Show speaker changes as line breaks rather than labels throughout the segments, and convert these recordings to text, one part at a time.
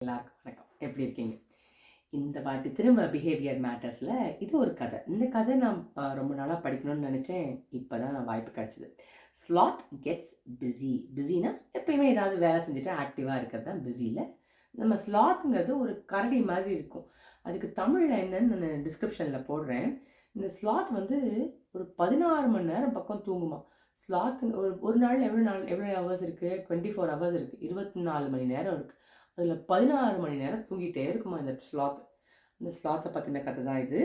எல்லாருக்கும் வணக்கம். எப்படி இருக்கீங்க? இந்த வாட்டி திரும்ப பிஹேவியர் மேட்டர்ஸில் இது ஒரு கதை. இந்த கதை நான் ரொம்ப நாளாக படிக்கணும்னு நினச்சேன். இப்போ தான் நான் வாய்ப்பு கிடச்சிது. Sloth gets busy. பிஸினா எப்பயுமே ஏதாவது வேலை செஞ்சுட்டு ஆக்டிவாக இருக்கிறது தான் பிஸியில். நம்ம ஸ்லாத்துங்கிறது ஒரு கரடி மாதிரி இருக்கும். அதுக்கு தமிழில் என்னன்னு நான் டிஸ்கிரிப்ஷனில் போடுறேன். இந்த ஸ்லாத் வந்து ஒரு 16 மணி நேரம் பக்கம் தூங்குமா. ஸ்லாத்து ஒரு நாள் எவ்வளோ ஹவர்ஸ் இருக்குது? 24 ஹவர்ஸ் இருக்குது. 24 மணி நேரம் இருக்குது. அதில் 16 மணி நேரம் தூங்கிட்டே இருக்குமா இந்த ஸ்லாத். இந்த ஸ்லாத்தை பற்றின கதை தான் இது.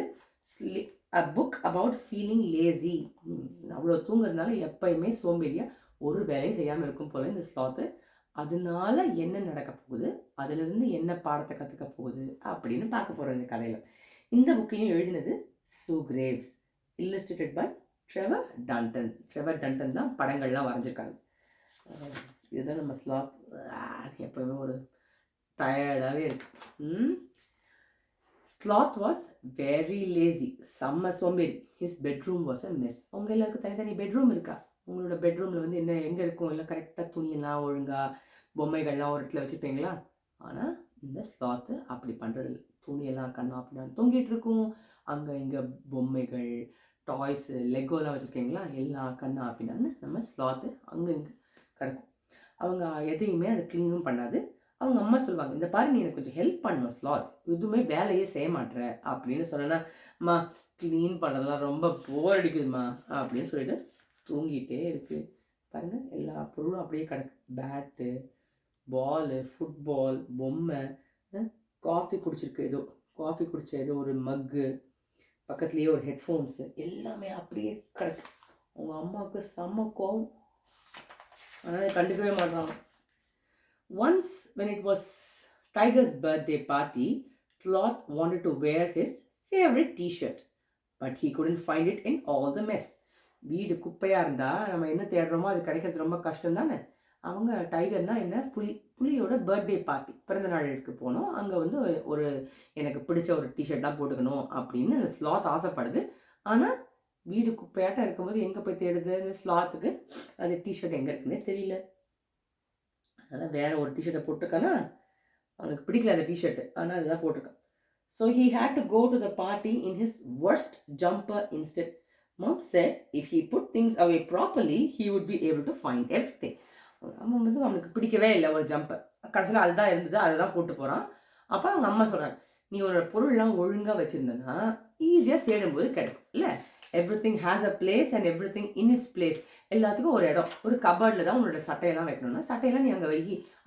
அ புக் அபவுட் ஃபீலிங் லேசி. அவ்வளோ தூங்குறதுனால எப்பயுமே சோம்பேறியாக ஒரு வேலையும் செய்யாமல் இருக்கும் போல் இந்த ஸ்லாத்து. அதனால என்ன நடக்க போகுது, அதிலிருந்து என்ன பாடத்தை கற்றுக்க போகுது அப்படின்னு பார்க்க போகிறோம் இந்த கதையில். இந்த புக்கையும் எழுதினது Sue Graves, illustrated by Trevor Dunton. Trevor Dunton தான் படங்கள்லாம் வரைஞ்சிருக்காங்க. இதுதான் நம்ம ஸ்லாத். எப்போயுமே ஒரு டயர்டாகவே இருக்கு. Sloth was very lazy. செம்ம சோம்பேறி. His bedroom was a mess. உங்க எல்லாருக்கும் தனித்தனி பெட்ரூம் இருக்கா? உங்களோட பெட்ரூமில் வந்து என்ன எங்கே இருக்கும்? எல்லாம் கரெக்டாக துணியெல்லாம் ஒழுங்காக பொம்மைகள்லாம் ஒரு இடத்துல வச்சுருப்பீங்களா? ஆனால் இந்த ஸ்லாத்து அப்படி பண்ணுறது இல்லை. துணியெல்லாம் கண்ணா அப்படின்னு தொங்கிட்டு இருக்கும். அங்கே இங்கே பொம்மைகள், டாய்ஸு, லெக்கோலாம் வச்சுருக்கீங்களா? எல்லாம் கண்ணா அப்படின்னான்னு நம்ம ஸ்லாத்து அங்கே இங்கே கிடக்கும். அவங்க எதையுமே அதை க்ளீனும் பண்ணாது. அவங்க அம்மா சொல்லுவாங்க, இந்த பாரு நீ எனக்கு கொஞ்சம் ஹெல்ப் பண்ணணும் ஸ்லாத், எதுவுமே வேலையே செய்ய மாட்டேற அப்படின்னு சொன்னேன்னா, அம்மா க்ளீன் பண்ணுறதுலாம் ரொம்ப போர் அடிக்குதுமா அப்படின்னு சொல்லிட்டு தூங்கிட்டே இருக்குது. பாருங்கள் எல்லா பொருளும் அப்படியே கிடக்கு. பேட்டு, பாலு, ஃபுட்பால், பொம்மை, காஃபி குடிச்சிருக்கு ஏதோ, காஃபி குடிச்ச ஏதோ ஒரு மக்கு, பக்கத்துலேயே ஒரு ஹெட்ஃபோன்ஸு, எல்லாமே அப்படியே கிடக்கு. அவங்க அம்மாவுக்கு செம்ம கோவம். ஆனால் கண்டுக்கவே மாட்டாங்க. Once, when it was Tiger's birthday party, Sloth wanted to wear his favorite t-shirt, but he couldn't find it in all the mess. வீடு குப்பையாக இருந்தால் நம்ம என்ன தேடுறோமோ அது கிடைக்கிறது ரொம்ப கஷ்டம் தானே. அவங்க டைகர்னால் என்ன, புலியோட பர்த்டே பார்ட்டி, பிறந்த நாளுக்கு போனோம். அங்கே வந்து ஒரு எனக்கு பிடிச்ச ஒரு டிஷர்ட்லாம் போட்டுக்கணும் அப்படின்னு அந்த ஸ்லாத் ஆசைப்படுது. ஆனால் வீடு குப்பையாட்டம் இருக்கும்போது எங்கே போய் தேடுது இந்த ஸ்லாத்துக்கு? அது டிஷர்ட் எங்கே இருக்குன்னே தெரியல. அதனால் வேறு ஒரு டிஷர்ட்டை போட்டிருக்கானா, அவனுக்கு பிடிக்கல அந்த டிஷர்ட்டு, ஆனால் அதுதான் போட்டிருக்கான். So he had to go to the party in his worst jumper instead. Mom said if he put things away properly, he would be able to find everything. அவன் வந்து அவனுக்கு பிடிக்கவே இல்லை ஒரு ஜம்பர். கடைசியில் அதுதான் இருந்தது, அதை தான் போட்டு போகிறான். அப்போ அவங்க அம்மா சொல்கிறாங்க, நீ ஒரு பொருள்லாம் ஒழுங்காக வச்சுருந்தனா ஈஸியாக தேடும்போது கிடைக்கும் இல்லை. Everything has a place and everything in it's place. எல்லாத்துக்கும் ஒரு இடம், ஒரு கபர்டில் தான் உன்னோட சட்டையெல்லாம் வைக்கணும்னா சட்டையெல்லாம் நீ அங்கே வை.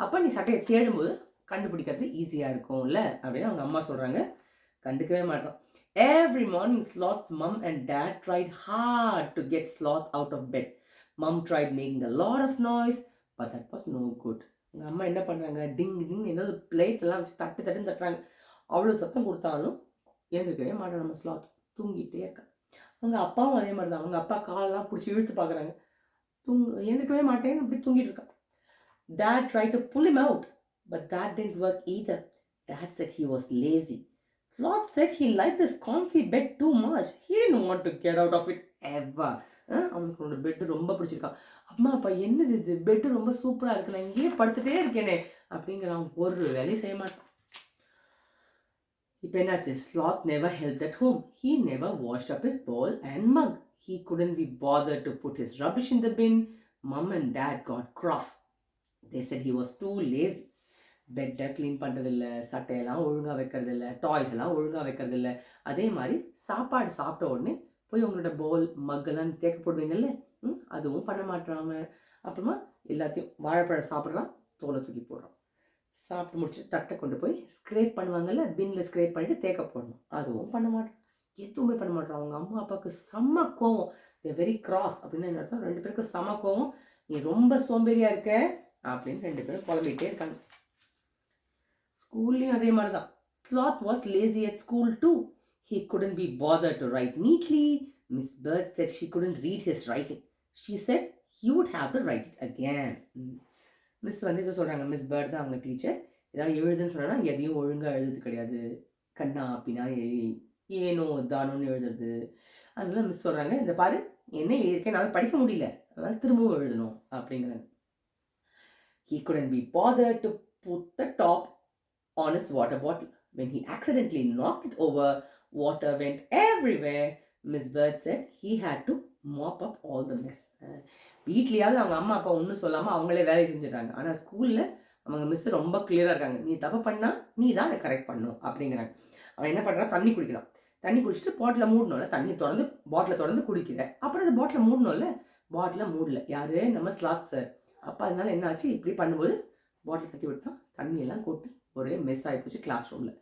அப்போ நீ சட்டையை தேடும்போது கண்டுபிடிக்கிறது ஈஸியாக இருக்கும்ல அப்படின்னு அவங்க அம்மா சொல்கிறாங்க. கண்டுக்கவே மாட்டோம். Every morning, Sloth's mom and dad tried hard to get Sloth out of bed. Mom tried making a lot of noise, but that was no good. எங்கள் அம்மா என்ன பண்ணுறாங்க, டிங் டிங் ஏதாவது பிளேட்டெல்லாம் வச்சு தட்டுன்னு தட்டுறாங்க. அவ்வளோ சத்தம் கொடுத்தாலும் எழுந்திருக்கவே மாட்டோம் நம்ம ஸ்லாத், தூங்கிட்டே இருக்கான். அவங்க அப்பாவும் அதே மாதிரி தான். அவங்க அப்பா காலெல்லாம் பிடிச்சி இழுத்து பார்க்குறாங்க, எழுந்திருக்கவே மாட்டேன்னு அப்படி தூங்கிட்டு இருக்கான். Dad tried to pull him out, but that didn't work either. Dad said he was lazy. Sloth said he liked his comfy bed too much. He didn't want to get out of it ever. அவனுக்கு ஒரு bed ரொம்ப பிடிச்சிருக்கான். அம்மா அப்பா என்னது இது, bed ரொம்ப சூப்பராக இருக்கு, நான் இங்கேயே படுத்துட்டே இருக்கேனே அப்படிங்கிறான். ஒரு வேலையும் செய்ய மாட்டான். இப்போ என்னாச்சு, Sloth never helped at home. He never washed up his bowl and mug. He couldn't be bothered to put his rubbish in the bin. Mom and Dad got cross. They said he was too lazy. பெட்டை clean பண்ணுறதில்ல, சட்டையெல்லாம் ஒழுங்காக வைக்கிறதில்ல, toys எல்லாம் ஒழுங்காக வைக்கிறதில்ல. அதே மாதிரி சாப்பாடு சாப்பிட்ட உடனே போய் உங்களோட பவுல் மக்கெல்லாம் தேக்க போடுவீங்கல்ல, அதுவும் பண்ண மாட்டாங்க. அப்புறமா எல்லாத்தையும் வாழைப்பழம் சாப்பிட்றான், தோலை தூக்கி போடுறான். சாப்பிட்டு முடிச்சுட்டு தட்டை கொண்டு போய் ஸ்க்ரேப் பண்ணுவாங்கல்ல, பின்னில் ஸ்க்ரேப் பண்ணிவிட்டு தேக்க போடணும், அதுவும் பண்ண மாட்டான். எதுவுமே பண்ண மாட்டான். அவங்க அம்மா அப்பாவுக்கு செம்ம கோவம். வெரி கிராஸ் அப்படின்னு என்ன அர்த்தம், ரெண்டு பேருக்கும் செம்ம கோவம். நீ ரொம்ப சோம்பேறியாக இருக்க அப்படின்னு ரெண்டு பேரும் புலம்பிகிட்டே இருக்காங்க. ஸ்கூல்லையும் அதே மாதிரி தான். Sloth was lazy at school too. He couldn't be bothered to write neatly. Miss Bird said she couldn't read his writing. She said he would have to write it again. Miss வந்து இதை சொல்கிறாங்க, miss bird தான் அவங்க teacher. ஏதாவது எழுதுன்னு சொன்னால் எதையும் ஒழுங்காக எழுதுறது கிடையாது, கண்ணா அப்படின்னா ஏனோ தானோன்னு எழுதுறது. அதனால மிஸ் சொல்கிறாங்க, இந்த பாரு என்ன எழுதியிருக்கேன், என்னால் படிக்க முடியல, அதனால் திரும்பவும் எழுதணும் அப்படிங்கிறாங்க. He couldn't be bothered to put the top on his water bottle. When he accidentally knocked it over, water went everywhere. Miss Bird said he had to mop up all the mess. வீட்லேயாவது அவங்க அம்மா அப்பா ஒன்றும் சொல்லாமல் அவங்களே வேலையை செஞ்சிடறாங்க. ஆனால் ஸ்கூலில் அவங்க மிஸ் ரொம்ப கிளியராக இருக்காங்க. நீ தப்பு பண்ணால் நீ தான் அதை கரெக்ட் பண்ணணும் அப்படிங்கிறாங்க. அவன் என்ன பண்ணுறான், தண்ணி குடிக்கிறான். தண்ணி குடிச்சிட்டு பாட்டில் மூடணும்ல, தண்ணி திறந்து பாட்டில் திறந்து குடிக்கிற. அப்புறம் அந்த பாட்டில் மூடணும்ல, பாட்டில் மூடல. யார், நம்ம ஸ்லாத் சார். அப்போ அதனால என்ன ஆச்சு, இப்படி பண்ணும்போது பாட்டில் தட்டி விட்டான், தண்ணியெல்லாம் கொட்டி ஒரே மெஸ் ஆகி போச்சு கிளாஸ் ரூமில்.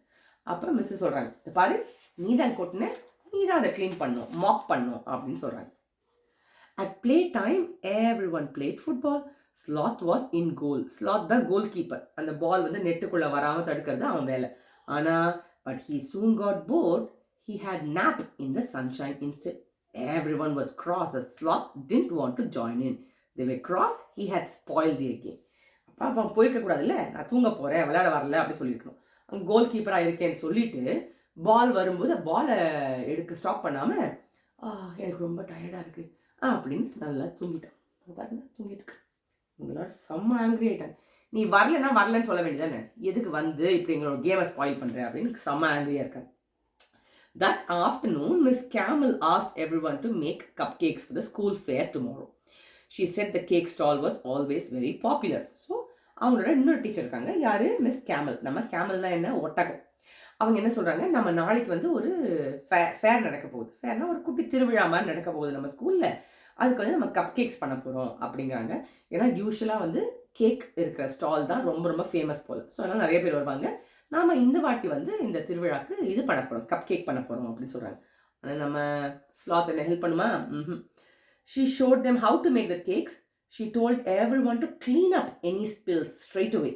அப்புறம் மிஸ்ஸு சொல்கிறாங்க, பாரு நீ தான் கொட்டின, நீ தான் அதை க்ளீன் பண்ணணும், மாப் பண்ணணும் அப்படின்னு சொல்கிறாங்க. At play time, everyone played football. Sloth was in goal. Sloth தான் கோல் கீப்பர். அந்த பால் வந்து நெட்டுக்குள்ளே வராமல் தடுக்கிறது அவன் வேலை. ஆனால் but he soon got bored. He had nap in the sunshine instead. Everyone was cross that Sloth didn't want to join in. They were cross. He had spoiled their game. அப்போ அவன் போயிருக்க கூடாதுல்ல, நான் தூங்க போகிறேன், விளையாட வரல அப்படின்னு சொல்லியிருக்கணும். அவன் கோல் கீப்பராக இருக்கேன்னு சொல்லிட்டு பால் வரும்போது பாலை எடுக்க ஸ்டாப் பண்ணாமல் எனக்கு ரொம்ப டயர்டாக இருக்குது அப்படின்னு நல்லா தூங்கிட்டான். பாருங்க தூங்கிட்டு உங்களோட செம்ம ஆங்கிரி ஆகிட்டாங்க. நீ வரலன்னா வரலன்னு சொல்ல வேண்டியதானே, எதுக்கு வந்து இப்படி எங்களோட கேமை ஸ்பாயில் பண்ணுற அப்படின்னு செம்ம ஆங்கிரியாக இருக்காங்க. That afternoon, Miss Camel asked everyone to make cupcakes for the school fair tomorrow. She said the cake stall was always very popular. So, அவங்களோட இன்னொரு டீச்சர் இருக்காங்க. யார், மிஸ் கேமல். நம்ம கேமல்னா என்ன, ஒட்டகம். அவங்க என்ன சொல்கிறாங்க, நம்ம நாளைக்கு வந்து ஒரு ஃபேர் நடக்க போகுது. ஃபேர்னா ஒரு குட்டி திருவிழா மாதிரி நடக்க போகுது நம்ம ஸ்கூலில். அதுக்கு வந்து நம்ம கப் கேக்ஸ் பண்ண போகிறோம் அப்படிங்கிறாங்க. ஏன்னா யூஸ்வலாக வந்து கேக் இருக்கிற ஸ்டால் தான் ரொம்ப ரொம்ப ஃபேமஸ் போல். ஸோ அதனால் நிறைய பேர் வருவாங்க. நாம் இந்த வாட்டி வந்து இந்த திருவிழாக்கு இது பண்ண போகிறோம், கப் கேக் பண்ண போகிறோம் அப்படின்னு சொல்கிறாங்க. ஆனால் நம்ம ஸ்லாத் என்ன ஹெல்ப் பண்ணுமா? She showed them how to make the cakes. She told everyone to clean up any spills straight away.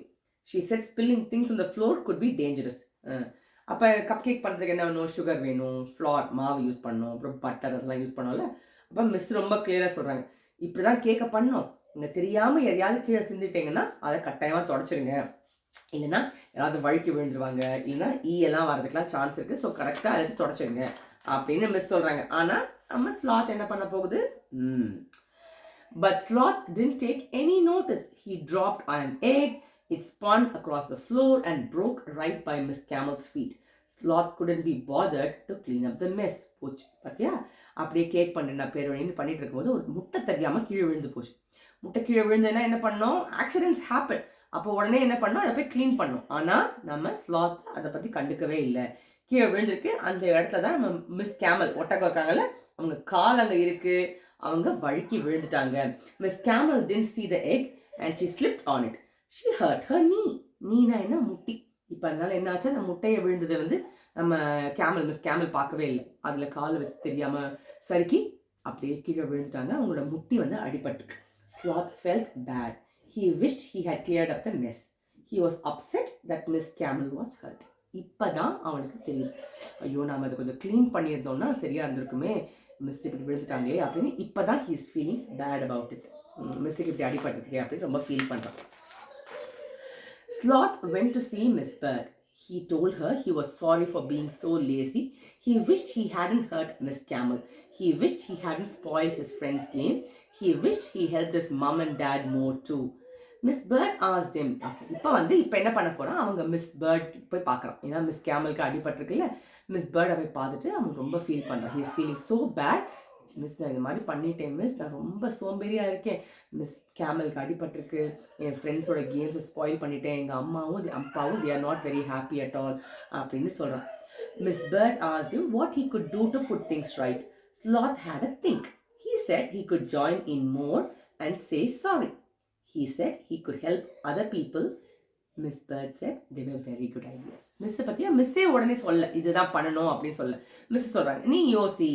She said spilling things on the floor could be dangerous. அப்போ cup cake பண்ணுறதுக்கு என்ன வேணும், sugar வேணும், flower மாவு use பண்ணணும், அப்புறம் butter அதெல்லாம் use பண்ணோம்ல. அப்போ மிஸ் ரொம்ப கிளியராக சொல்கிறாங்க, இப்படி தான் கேக்கை பண்ணணும். நீங்கள் தெரியாமல் எதையாவது கீழே சிந்திட்டீங்கன்னா அதை கட்டாயமாக தொடச்சிருங்க, இல்லைன்னா யாராவது வழுக்கி விழுந்துருவாங்க, இல்லைன்னா ஈயெல்லாம் வரதுக்கெலாம் சான்ஸ் இருக்குது. ஸோ கரெக்டாக அதை தொடச்சிருங்க அப்படின்னு மிஸ் சொல்கிறாங்க. ஆனால் நம்ம ஸ்லாத் என்ன பண்ண போகுது? But Sloth didn't take any notice. He dropped an egg. It spun across the floor and broke right by Miss Camel's feet. Sloth couldn't be bothered to clean up the mess. போச்சு பார்த்தியா, அப்படியே cake பண்ணுறேன் நான் பேர் வழின்னு பண்ணிட்டு இருக்கும்போது ஒரு முட்டை தெரியாமல் கீழே விழுந்து போச்சு. முட்டை கீழே விழுந்ததுன்னா என்ன பண்ணோம், ஆக்சிடென்ட்ஸ் ஹேப்பன். அப்போ உடனே என்ன பண்ணோம், அதை போய் க்ளீன் பண்ணோம். ஆனால் நம்ம ஸ்லாத் அதை பற்றி கண்டுக்கவே இல்லை. கீழே விழுந்திருக்கு, அந்த இடத்துல தான் நம்ம மிஸ் கேமல் ஒட்டகம் இருக்காங்கல்ல, அவங்க கால் அங்கே இருக்குது, அவங்க வழுக்கி விழுந்துட்டாங்க. Miss Camel didn't see the egg and she slipped on it. She hurt her knee. நீனா என்ன, முட்டி. இப்போ அதனால என்ன ஆச்சு, அந்த முட்டையை விழுந்ததை வந்து நம்ம மிஸ் கேமல் பார்க்கவே இல்லை. அதில் காலை வச்சு தெரியாமல் சறுக்கி அப்படியே கீழே விழுந்துட்டாங்க. அவங்களோட முட்டி வந்து அடிபட்டுருக்கு. Sloth felt bad. He wished he had cleared up the mess. He was upset that Miss Camel was hurt. இப்போ தான் அவனுக்கு தெரியுது, ஐயோ நாம் அதை கொஞ்சம் க்ளீன் பண்ணியிருந்தோம்னா சரியாக இருந்திருக்குமே, மிஸ் இப்படி விழுந்துட்டாங்களே அப்படின்னு. இப்போ தான் he is feeling bad about it. மிஸ்ஸுக்கு இப்படி அடிபட்டுருக்கே அப்படின்னு ரொம்ப ஃபீல் பண்ணுறான். Sloth went to see Miss Bird. He told her he was sorry for being so lazy. He wished he hadn't hurt Miss Camel. He wished he hadn't spoiled his friend's game. He wished he helped his mom and dad more too. Miss Bird asked him. இப்போ என்ன பண்ண போகிறான், அவங்க miss bird போய் பார்க்குறான். ஏன்னா miss கேமலுக்கு அடிபட்டிருக்குல்ல, miss பேர்டை போய் பார்த்துட்டு அவன் ரொம்ப ஃபீல் பண்ணுறான். He is feeling so bad. Miss நான் இது மாதிரி பண்ணிட்டேன் மிஸ், நான் ரொம்ப சோம்பேறியாக இருக்கேன், மிஸ் கேமலுக்கு அடிபட்டிருக்கு, என் ஃப்ரெண்ட்ஸோட கேம்ஸை ஸ்பாயில் பண்ணிட்டேன், எங்கள் அம்மாவும் அப்பாவும் they are not very happy at all அப்படின்னு சொல்கிறான். Miss Bird asked him what he could do to put things right. Sloth had a think. He said he could join in more and say sorry. He said he could help other people. Miss Bird said they were very good ideas. மிஸ்ஸை பற்றியா மிஸ்ஸே உடனே சொல்ல இதுதான் பண்ணணும் அப்படின்னு சொல்ல. Miss சொல்கிறாங்க, நீ யோசி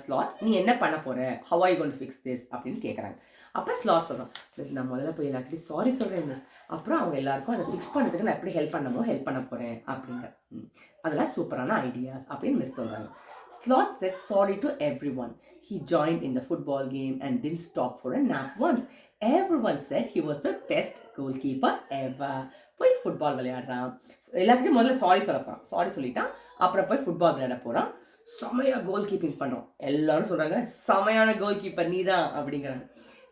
ஸ்லாத், நீ என்ன பண்ண போகிற, how are you going to fix this அப்படின்னு கேட்குறாங்க. அப்போ ஸ்லாத் சொல்கிறான், மிஸ் நான் முதல்ல போய் எல்லாத்தையும் சாரி சொல்கிறேன் மிஸ், அப்புறம் அவங்க எல்லாருக்கும் அதை ஃபிக்ஸ் பண்ணுறதுக்கு நான் எப்படி ஹெல்ப் பண்ண போகிறேன் அப்படிங்கிற. அதெல்லாம் சூப்பரான ஐடியாஸ் அப்படின்னு மிஸ் சொல்கிறாங்க. Sloth said sorry to everyone. He joined in the football game and didn't stop for a nap once. Everyone said he was the best goalkeeper ever. போய் ஃபுட்பால் விளையாடுறான். எல்லாருக்கிட்டையும் முதல்ல சாரி சொல்லிட்டான். அப்புறம் போய் ஃபுட்பால் விளையாட போகிறான். செமையாக கோல் கீப்பிங் பண்ணுறோம். எல்லாரும் சொல்கிறாங்க, செமையான கோல் கீப்பர் நீ தான் அப்படிங்கிறாங்க.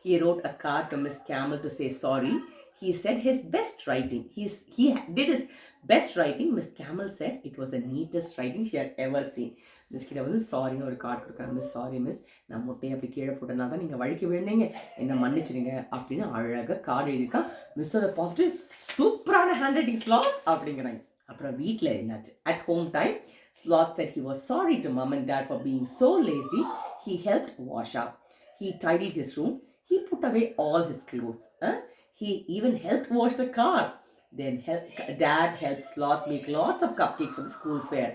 He wrote a card to Miss Camel to say sorry. He said his best writing. He did his best writing. Miss Camel said it was the neatest writing she had ever seen. Miss கிட்ட வந்து சாரின்னு ஒரு card கொடுக்குறாங்க. Miss sorry miss, நான் முட்டையை அப்படி கீழே போட்டனா தான் நீங்கள் வழிக்கு விழுந்தீங்க, என்னை மன்னிச்சிடுங்க அப்படின்னு அழகாக கார்டு எழுதியிருக்கான். மிஸ்ஸோட பார்த்துட்டு சூப்பரான ஹேண்ட் ரைட்டிங் ஸ்லாத் அப்படிங்கிறாங்க. அப்புறம் வீட்டில் என்னாச்சு? At home time Sloth said he was sorry to mom and dad for being so lazy. He helped wash up. He tidied his room. He put away all his clothes. He even helped wash the car. Then dad helped Sloth make lots of cupcakes for the school fair.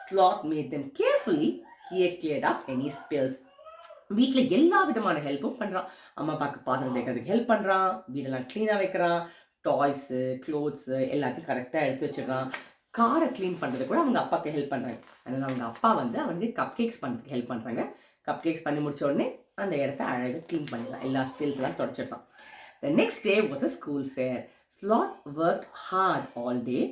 Sloth made them carefully. He had cleared up any spills. வீட்டில் எல்லா விதமான ஹெல்ப்பும் பண்ணுறான். அம்மா அப்பாவுக்கு பாத்திரம் தேய்க்கிறதுக்கு help பண்ணுறான், வீடெல்லாம் க்ளீனாக வைக்கிறான், டாய்ஸு க்ளோத்ஸு எல்லாத்தையும் கரெக்டாக எடுத்து வச்சிடறான். காரை க்ளீன் பண்ணுறது கூட அவங்க அப்பாவுக்கு ஹெல்ப் பண்ணுறாங்க. அதனால் அவங்க அப்பா வந்து அவனுக்கு கப் கேக்ஸ் பண்ணுறதுக்கு ஹெல்ப் பண்ணுறாங்க. கப் கேக்ஸ் பண்ணி முடிச்ச உடனே அந்த இடத்த அழகாக க்ளீன் பண்ணிடலாம், எல்லா ஸ்பில்ஸ் எல்லாம் தொடச்சிடலாம். The next day was a school fair. Sloth worked hard all day.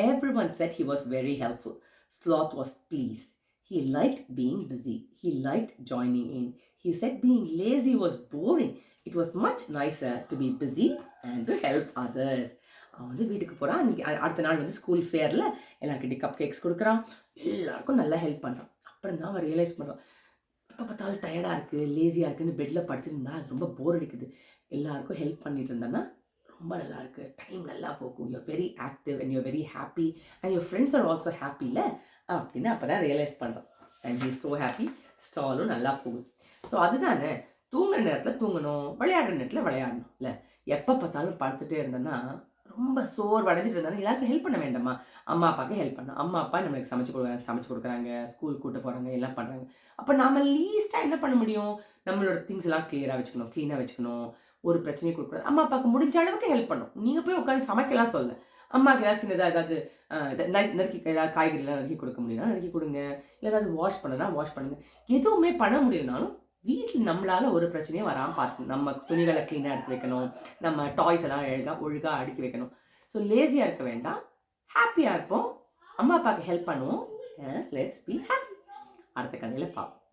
Everyone said he was very helpful. Sloth was pleased. He liked being busy. He liked joining in. He said being lazy was boring. It was much nicer to be busy and to help others. அவன் வந்து வீட்டுக்கு போகிறான். அன்றைக்கி அடுத்த நாள் வந்து school ஃபேரில் எல்லாருக்கிட்டையும் cup cakes கொடுக்குறான், எல்லாருக்கும் நல்லா ஹெல்ப் பண்ணுறான். அப்புறம் தான் அவன் ரியலைஸ் பண்ணுறான், எப்போ பார்த்தாலும் டயர்டாக இருக்குது, லேசியாக இருக்குதுன்னு பெட்டில் படுத்துருந்தா அது ரொம்ப போர் அடிக்குது. எல்லாருக்கும் ஹெல்ப் பண்ணிட்டு இருந்தேன்னா ரொம்ப நல்லா இருக்குது, டைம் நல்லா போகும், you're very active and you're very happy and your friends are also happy இல்லை அப்படின்னு அப்போ தான் ரியலைஸ் பண்ணுறான். அண்ட் ஹீ ஸோ ஹாப்பி, ஸ்டாலும் நல்லா போகுது. ஸோ அதுதானே, தூங்குற நேரத்தில் தூங்கணும், விளையாடுற நேரத்தில் விளையாடணும் இல்லை. எப்போ பார்த்தாலும் படுத்துகிட்டே இருந்தேன்னா ரொம்ப சோர்வடைஞ்சிட்டு இருந்தாலும் எல்லாருக்கும் ஹெல்ப் பண்ண வேண்டாமா? அம்மா அப்பாவுக்கு ஹெல்ப் பண்ணணும். அம்மா அப்பா நம்மளுக்கு சமைச்சு கொடுக்குறாங்க, ஸ்கூல் கூட்டு போகிறாங்க, எல்லாம் பண்ணுறாங்க. அப்போ நம்ம லீஸ்ட்டாக என்ன பண்ண முடியும்? நம்மளோட திங்ஸ் எல்லாம் கிளியராக வச்சுக்கணும், க்ளீனாக வச்சுக்கணும், ஒரு பிரச்சனையை கொடுக்கூடாது. அம்மா அப்பாவுக்கு முடிஞ்ச அளவுக்கு ஹெல்ப் பண்ணணும். நீங்கள் போய் உட்காந்து சமைக்கலாம் சொல்ல, அம்மாவுக்கு ஏதாவது சின்னதாக ஏதாவது நறுக்கி ஏதாவது காய்கறிலாம் நறுக்கி கொடுக்க முடியும்னா நறுக்கி கொடுங்க, இல்லை ஏதாவது வாஷ் பண்ணுன்னா வாஷ் பண்ணுங்கள். எதுவுமே பண்ண முடியலனாலும் வீட்டில் நம்மளால் ஒரு பிரச்சனையும் வராமல் பார்த்துக்கணும். நம்ம துணிகளை க்ளீனாக எடுத்து வைக்கணும், நம்ம டாய்ஸ் எல்லாம் ஒழுங்காக அடுக்கி வைக்கணும். ஸோ லேசியாக இருக்க வேண்டாம், ஹாப்பியாக இருப்போம், அம்மா அப்பாவுக்கு ஹெல்ப் பண்ணுவோம். Let's be happy. அடுத்த கதையில் பார்ப்போம்.